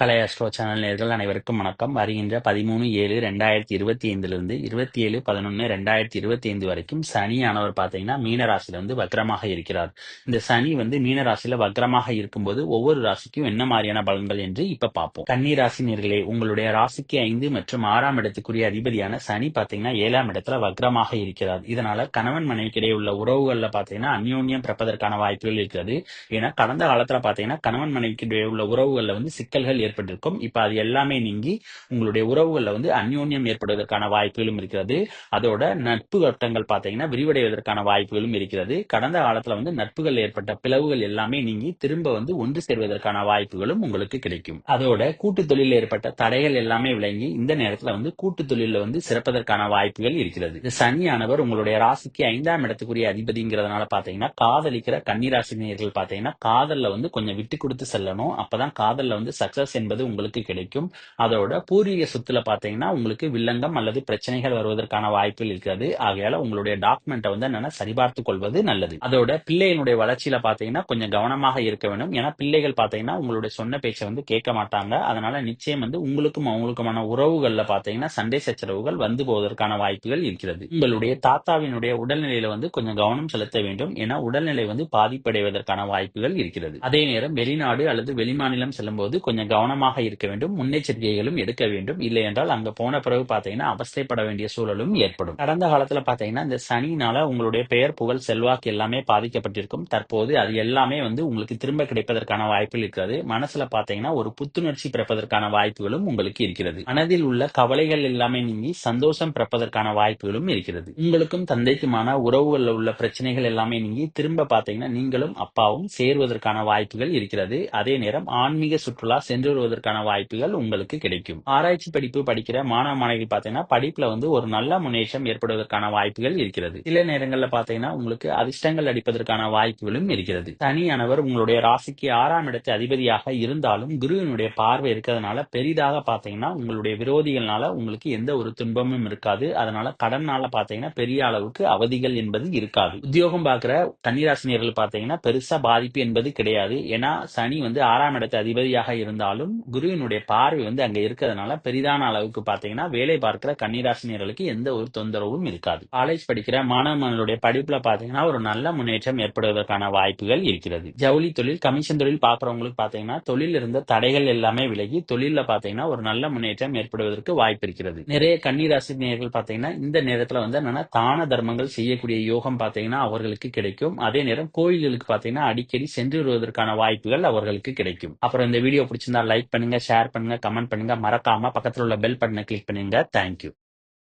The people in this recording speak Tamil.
கலை அஸ்ட்ரோ சேனல் நேயர்கள் அனைவருக்கும் வணக்கம். வருகின்ற 13/7/2025 27/11/2025 வரைக்கும் சனியானவர் பார்த்தீங்கன்னா மீன ராசியில வக்ரமாக இருக்கிறார். இந்த சனி மீன ராசியில வக்ரமாக இருக்கும்போது ஒவ்வொரு ராசிக்கும் என்ன மாதிரியான பலன்கள் என்று இப்ப பார்ப்போம். கன்னி ராசி நேயர்களே, உங்களுடைய ராசிக்கு 5 மற்றும் 6ஆம் இடத்துக்குரிய அதிபதியான சனி பார்த்தீங்கன்னா 7ஆம் இடத்துல வக்ரமாக இருக்கிறார். இதனால கணவன் மனைவிக்கிடையே உள்ள உறவுகள்ல பார்த்தீங்கன்னா அந்யோன்யம் பிறப்பதற்கான வாய்ப்புகள் இருக்கிறது. ஏன்னா கடந்த காலத்துல பார்த்தீங்கன்னா கணவன் மனைவிக்கிடையே உள்ள உறவுகள்ல சிக்கல்கள் ஏற்பட்டிருக்கும். இப்ப அது எல்லாமே நீங்கி உங்களுடைய உறவுகள்ல அந்யோன்யம் ஏற்படுவதற்கான வாய்ப்புகளும் இருக்கிறது. அதோட நட்பு வட்டங்கள் பாத்தீங்கன்னா விரிவடைவதற்கான வாய்ப்புகளும் இருக்கிறது. கடந்த காலத்துல நட்புகள் ஏற்பட்ட பிளவுகள் எல்லாமே நீங்கி திரும்ப ஒன்று சேர்வதற்கான வாய்ப்புகளும் உங்களுக்கு கிடைக்கும். அதோட கூட்டு தொழில் ஏற்பட்ட தடைகள் எல்லாமே விளங்கி இந்த நேரத்துல கூட்டு தொழில சிறப்பதற்கான வாய்ப்புகள் இருக்கிறது. இந்த சனியானவர் உங்களுடைய ராசிக்கு 5ஆம் இடத்துக்குரிய அதிபதிங்கிறதுனால பாத்தீங்கன்னா காதலிக்கிற கன்னிராசினியர்கள் பாத்தீங்கன்னா காதல்ல கொஞ்சம் விட்டு கொடுத்து செல்லணும். அப்பதான் காதல்ல சக்சஸ் என்பது உங்களுக்கு கிடைக்கும். அதோட பூர்வீக சொத்துல பாத்தீங்கன்னா உங்களுக்கு வில்லங்கம் அல்லது பிரச்சனைகள் வருவதற்கான வாய்ப்புகள் இருக்கிறது. ஆகையால உங்களுடைய டாக்குமெண்ட்டை என்னன்னா சரிபார்த்து கொள்வது நல்லது. அதோட பிள்ளைகளுடைய வளர்ச்சியில பாத்தீங்கன்னா கொஞ்சம் கவனமாக இருக்க வேண்டும். ஏன்னா பிள்ளைகள் பாத்தீங்கன்னா உங்களுடைய சொன்ன பேச்சை கேட்க மாட்டாங்க. அதனால நிச்சயம் உங்களுக்கும் அவங்களுக்குமான உறவுகள்ல பாத்தீங்கன்னா சண்டை சச்சரவுகள் வந்து போவதற்கான வாய்ப்புகள் இருக்கிறது. உங்களுடைய தாத்தாவினுடைய உடல்நிலையில கொஞ்சம் கவனம் செலுத்த வேண்டும். ஏன்னா உடல்நிலை பாதிப்படைவதற்கான வாய்ப்புகள் இருக்கிறது. அதே நேரம் வெளிநாடு அல்லது வெளிமாநிலம் செல்லும் போது கொஞ்சம் கவனமாக இருக்க வேண்டும். முன்னெச்சரிக்கைகளும் எடுக்க வேண்டும். இல்லை என்றால் அங்க போன பிறகு பாத்தீங்கன்னா அவஸ்தைப்பட வேண்டிய சூழலும் ஏற்படும். கடந்த காலத்துல பாத்தீங்கன்னா இந்த சனினால உங்களுடைய பெயர் புகழ் செல்வாக்கு எல்லாமே பாதிக்கப்பட்டிருக்கும். தற்போது அது எல்லாமே உங்களுக்கு திரும்ப கிடைப்பதற்கான வாய்ப்புகள் இருக்கிறது. மனசுல பாத்தீங்கன்னா ஒரு புத்துணர்ச்சி பிறப்பதற்கான வாய்ப்புகளும் உங்களுக்கு இருக்கிறது. மனதில் உள்ள கவலைகள் எல்லாமே நீங்கி சந்தோஷம் பிறப்பதற்கான வாய்ப்புகளும் இருக்கிறது. உங்களுக்கும் தந்தைக்குமான உறவுகள் உள்ள பிரச்சனைகள் எல்லாமே நீங்கி திரும்ப பாத்தீங்கன்னா நீங்களும் அப்பாவும் சேர்வதற்கான வாய்ப்புகள் இருக்கிறது. அதே நேரம் ஆன்மீக சுற்றுலா சென்று வருவதற்கான வாய்ப்புகள் உங்களுக்கு கிடைக்கும். ஆராய்ச்சி படிப்பு படிக்கிற மாணவ மாணவிகள் பாத்தீங்கன்னா படிப்புல ஒரு நல்ல முன்னேற்றம் ஏற்படுவதற்கான வாய்ப்புகள் இருக்கிறது. சில நேரங்கள்ல பாத்தீங்கன்னா உங்களுக்கு அதிர்ஷ்டங்கள் அடிப்பதற்கான வாய்ப்புகளும் இருக்கிறது. சனியானவர் உங்களுடைய ராசிக்கு 6ஆம் இடத்து அதிபதியாக இருந்தாலும் குருவினுடைய பார்வை இருக்கிறதுனால பெரிதாக பாத்தீங்கன்னா உங்களுடைய விரோதிகள்னால உங்களுக்கு எந்த ஒரு துன்பமும் இருக்காது. அதனால கடன்னால பாத்தீங்கன்னா பெரிய அளவுக்கு அவதிகள் என்பது இருக்காது. உத்தியோகம் பார்க்கிற கன்னிராசினியர்கள் பாத்தீங்கன்னா பெருசா பாதிப்பு என்பது கிடையாது. ஏன்னா சனி 6ஆம் இடத்து அதிபதியாக இருந்தாலும் குருவினுடைய பார்வை அங்க இருக்கிறதுனால பெரிதான அளவுக்கு பாத்தீங்கன்னா வேலை பார்க்கிற கன்னிராசினியர்களுக்கு எந்த ஒரு தொந்தரவும் இருக்காது. காலேஜ் படிக்கிற மாணவர்களுடைய படிப்புல பாத்தீங்கன்னா ஒரு நல்ல முன்னேற்றம் ஏற்படுவதற்கான வாய்ப்புகள் இருக்கிறது. ஜவுளி தொழில் கமிஷன் தொழில் பாக்குறவங்களுக்கு பாத்தீங்கன்னா தொழில் இருந்த தடைகள் எல்லாமே விலகி தொழில பாத்தீங்கன்னா ஒரு நல்ல முன்னேற்றம் ஏற்படுவதற்கு வாய்ப்பு இருக்கிறது. நிறைய கன்னிராசினியர்கள் பாத்தீங்கன்னா இந்த நேரத்துல என்னன்னா தான தர்மங்கள் செய்யக்கூடிய யோகம் பாத்தீங்கன்னா அவர்களுக்கு கிடைக்கும். அதே நேரம் கோயில்களுக்கு பாத்தீங்கன்னா அடிக்கடி சென்று வருவதற்கான வாய்ப்புகள் அவர்களுக்கு கிடைக்கும். அப்புறம் இந்த வீடியோ பிடிச்சிருந்தா லைக் பண்ணுங்க, ஷேர் பண்ணுங்க, கமெண்ட் பண்ணுங்க. மறக்காம பக்கத்துல உள்ள பெல் பட்டனை கிளிக் பண்ணுங்க. தேங்க்யூ.